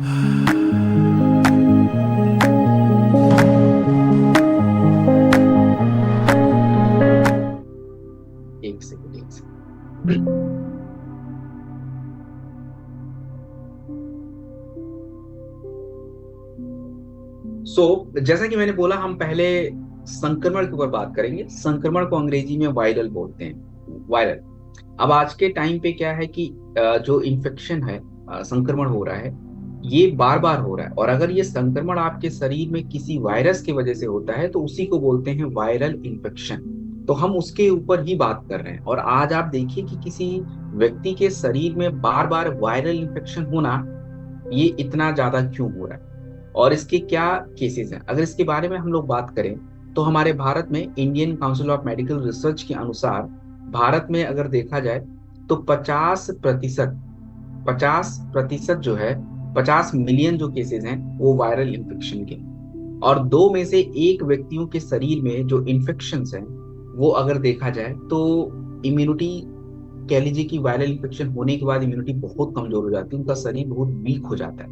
एक सेकंड, एक सेकंड। जैसा कि मैंने बोला, हम पहले संक्रमण के ऊपर बात करेंगे। संक्रमण को अंग्रेजी में वायरल बोलते हैं, वायरल। अब आज के टाइम पे क्या है कि जो इन्फेक्शन है, संक्रमण हो रहा है, ये बार बार हो रहा है। और अगर ये संक्रमण आपके शरीर में किसी वायरस की वजह से होता है तो उसी को बोलते हैं वायरल इन्फेक्शन। तो हम उसके ऊपर ही बात कर रहे हैं। और आज आप देखिए कि किसी व्यक्ति के शरीर में बार बार वायरल इन्फेक्शन होना, ये इतना ज्यादा क्यों हो रहा है और इसके क्या केसेस हैं। अगर इसके बारे में हम लोग बात करें तो हमारे भारत में Indian council of medical research के अनुसार भारत में अगर देखा जाए तो 50% जो है, 50 मिलियन जो केसेस हैं वो वायरल इन्फेक्शन के। और दो में से एक व्यक्तियों के शरीर में जो इन्फेक्शंस हैं, वो अगर देखा जाए तो इम्यूनिटी, कह लीजिए कि वायरल इन्फेक्शन होने के बाद इम्यूनिटी बहुत कमजोर हो जाती है, उनका शरीर बहुत वीक हो जाता है।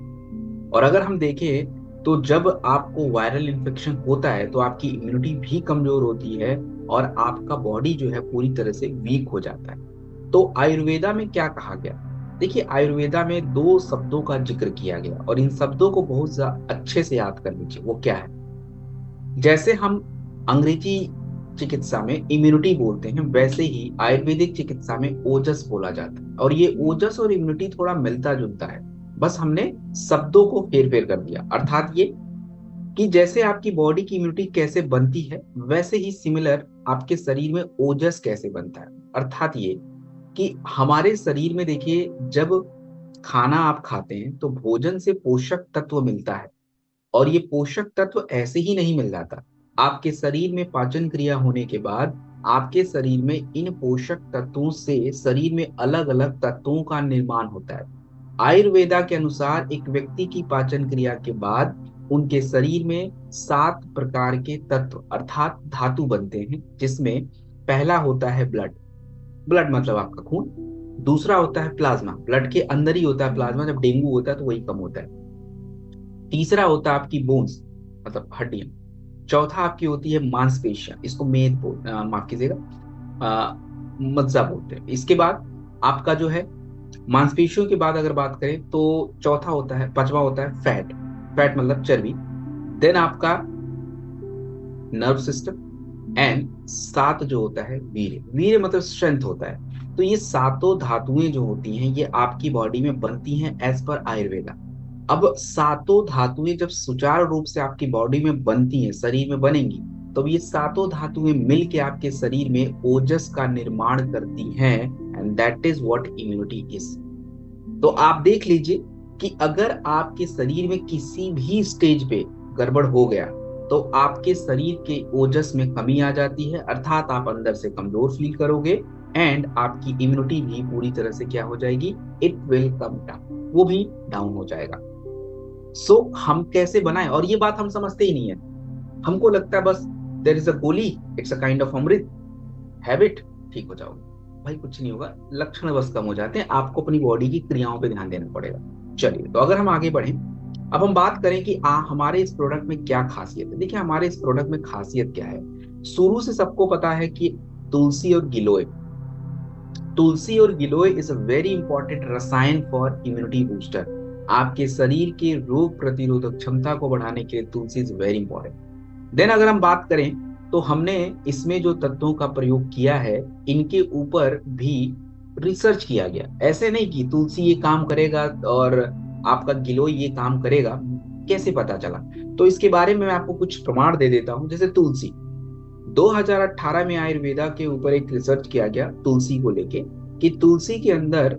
और अगर हम देखें तो जब आपको वायरल इन्फेक्शन होता है तो आपकी इम्यूनिटी भी कमजोर होती है और आपका बॉडी जो है पूरी तरह से वीक हो जाता है। तो आयुर्वेदा में क्या कहा गया? देखिए, आयुर्वेदा में दो शब्दों का जिक्र किया गया और इन शब्दों को बहुत अच्छे से याद कर लीजिए। वो क्या है? जैसे हम अंग्रेजी चिकित्सा में इम्यूनिटी बोलते हैं, वैसे ही आयुर्वेदिक चिकित्सा में ओजस बोला जाता है। और ये ओजस और इम्यूनिटी थोड़ा मिलता जुलता है, बस हमने शब्दों को फेर फेर कर दिया। अर्थात ये कि जैसे आपकी बॉडी की इम्यूनिटी कैसे बनती है, वैसे ही सिमिलर आपके शरीर में ओजस कैसे बनता है। अर्थात ये कि हमारे शरीर में देखिए, जब खाना आप खाते हैं तो भोजन से पोषक तत्व मिलता है। और ये पोषक तत्व ऐसे ही नहीं मिल जाता। आपके शरीर में पाचन क्रिया होने के बाद आपके शरीर में इन पोषक तत्वों से शरीर में अलग अलग तत्वों का निर्माण होता है। आयुर्वेदा के अनुसार एक व्यक्ति की पाचन क्रिया के बाद उनके शरीर में 7 प्रकार के तत्व अर्थात धातु बनते हैं, जिसमें पहला होता है ब्लड। ब्लड मतलब आपका खून। दूसरा होता है प्लाज्मा, ब्लड के अंदर ही होता है प्लाज्मा, जब डेंगू होता है तो वही कम होता है। तीसरा होता है आपकी बोन्स, मतलब हड्डियां। चौथा आपकी होती है मांसपेशियां, इसको माफ कीजिएगा, मज्जा बोलते हैं। इसके बाद आपका जो है, मांसपेशियों के बाद अगर बात करें तो चौथा होता है, पांचवा होता है फैट। फैट मतलब चर्बी। देन आपका नर्व सिस्टम। एंड सात जो होता है वीर्य। वीर्य मतलब स्ट्रेंथ होता है। तो ये सातों धातुएं जो होती हैं ये आपकी बॉडी में बनती हैं एज पर आयुर्वेदा। अब सातों धातुएं जब सुचारू रूप से आपकी बॉडी में बनती हैं, शरीर में बनेंगी, तो ये सातों धातुएं मिल के आपके शरीर में ओजस का निर्माण करती हैं। And that is what immunity is. तो आप देख लीजिए कि अगर आपके शरीर में किसी भी स्टेज पे गड़बड़ हो गया तो आपके शरीर के ओजस में कमी आ जाती है, अर्थात आप अंदर से कमजोर फील करोगे। एंड आपकी इम्यूनिटी भी पूरी तरह से क्या हो जाएगी? इट विल कम डाउन, वो भी डाउन हो जाएगा। हम कैसे बनाएं? और ये बात हम समझते ही नहीं है। हमको लगता है बस देर इज अ गोली, इट्स अ काइंड ऑफ अमृत, हैबिट, ठीक हो जाओगे। भाई कुछ नहीं होगा, लक्षण बस कम हो जाते हैं, आपको अपनी बॉडी की क्रियाओं पे ध्यान देना पड़ेगा। चलिए, तो अगर हम आगे बढ़ें, अब हम बात करें कि हमारे इस प्रोडक्ट में क्या खासियत है। देखिए, हमारे इस प्रोडक्ट में खासियत क्या है। शुरू से सबको पता है कि तुलसी और गिलोय, तुलसी और गिलोय इज अ वेरी इंपॉर्टेंट रसायन फॉर इम्यूनिटी बूस्टर। आपके शरीर के रोग प्रतिरोधक क्षमता को बढ़ाने के लिए तुलसी इज वेरी इंपॉर्टेंट। देन अगर हम बात करें तो हमने इसमें जो तत्वों का प्रयोग किया है, इनके ऊपर भी रिसर्च किया गया। ऐसे नहीं कि तुलसी ये काम करेगा और आपका गिलोय ये काम करेगा, कैसे पता चला? तो इसके बारे में मैं आपको कुछ प्रमाण दे देता हूं। जैसे तुलसी, 2018 में आयुर्वेदा के ऊपर एक रिसर्च किया गया तुलसी को लेके, कि तुलसी के अंदर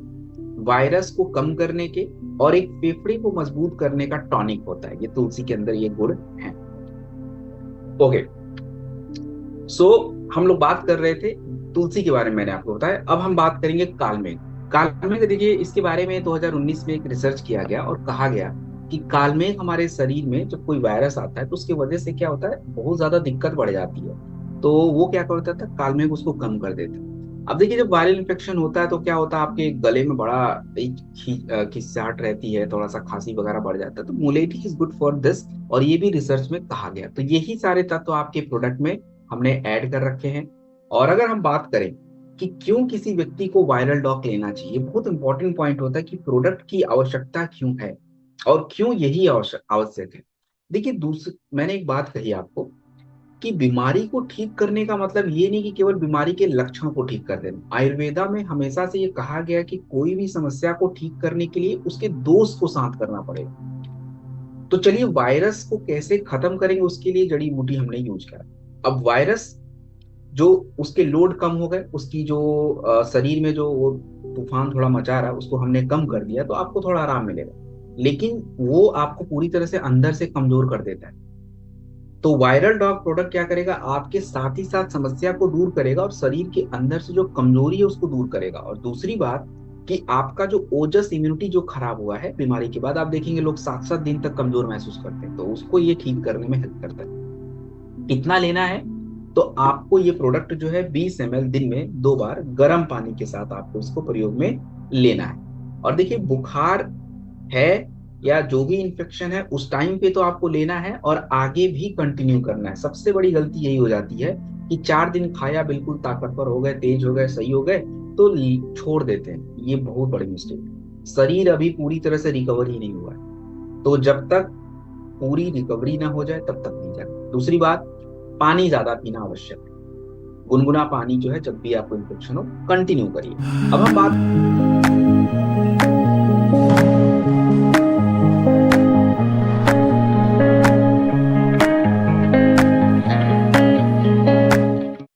वायरस को कम करने के और एक फेफड़े को मजबूत करने का टॉनिक होता है। ये तुलसी के अंदर ये गुण है। ओके, हम लोग बात कर रहे थे तुलसी के बारे में, मैंने आपको बताया। अब हम बात करेंगे कालमेघ। कालमेघ देखिए, इसके बारे में 2019 में एक रिसर्च किया गया और कहा गया कि कालमेघ हमारे शरीर में जब कोई वायरस आता है तो उसकी वजह से क्या होता है, बहुत ज्यादा दिक्कत बढ़ जाती है। तो वो क्या करता था, कालमेघ उसको कम कर देता है। अब देखिए, जब वायरल इन्फेक्शन होता है तो क्या होता है, आपके गले में बड़ा एक खिंचाहट रहती है, थोड़ा सा खांसी वगैरह बढ़ जाता है। तो मुलेठी इज गुड फॉर दिस, और ये भी रिसर्च में कहा गया। तो यही सारे तत्व आपके प्रोडक्ट में हमने ऐड कर रखे हैं। और अगर हम बात करें कि क्यों किसी व्यक्ति को वायरल डॉक लेना चाहिए, बहुत इंपॉर्टेंट पॉइंट होता है कि प्रोडक्ट की आवश्यकता क्यों है और क्यों यही आवश्यक है। देखिए, दूसरी मैंने एक बात कही आपको कि बीमारी को ठीक करने का मतलब ये नहीं कि केवल बीमारी के लक्षणों को ठीक कर देना। आयुर्वेदा में हमेशा से ये कहा गया कि कोई भी समस्या को ठीक करने के लिए उसके दोष को शांत करना पड़ेगा। तो चलिए, वायरस को कैसे खत्म करेंगे, उसके लिए जड़ी बूटी हमने यूज करा। अब वायरस जो, उसके लोड कम हो गए, उसकी जो शरीर में जो वो तूफान थोड़ा मचा रहा है उसको हमने कम कर दिया, तो आपको थोड़ा आराम मिलेगा। लेकिन वो आपको पूरी तरह से अंदर से कमजोर कर देता है। तो वायरल डॉग प्रोडक्ट क्या करेगा, आपके साथ ही साथ समस्या को दूर करेगा और शरीर के अंदर से जो कमजोरी है उसको दूर करेगा। और दूसरी बात कि आपका जो ओजस इम्यूनिटी जो खराब हुआ है बीमारी के बाद, आप देखेंगे लोग 7-7 दिन तक कमजोर महसूस करते हैं, तो उसको ये ठीक करने में हेल्प करता है। कितना लेना है, तो आपको ये प्रोडक्ट जो है 20 ml दिन में 2 बार गर्म पानी के साथ आपको इसको प्रयोग में लेना है। और देखिए, बुखार है या जो भी इन्फेक्शन है उस टाइम पे तो आपको लेना है और आगे भी कंटिन्यू करना है। सबसे बड़ी गलती यही हो जाती है कि 4 दिन खाया, बिल्कुल ताकतवर हो गए, तेज हो गए, सही हो गए, तो छोड़ देते हैं। ये बहुत बड़ी मिस्टेक है। शरीर अभी पूरी तरह से रिकवर ही नहीं हुआ है, तो जब तक पूरी रिकवरी ना हो जाए तब तक नहीं जाना। दूसरी बात, पानी ज्यादा पीना आवश्यक है। गुनगुना पानी जो है, जब भी आपको इन्फेक्शन हो कंटिन्यू करिए। अब हम बात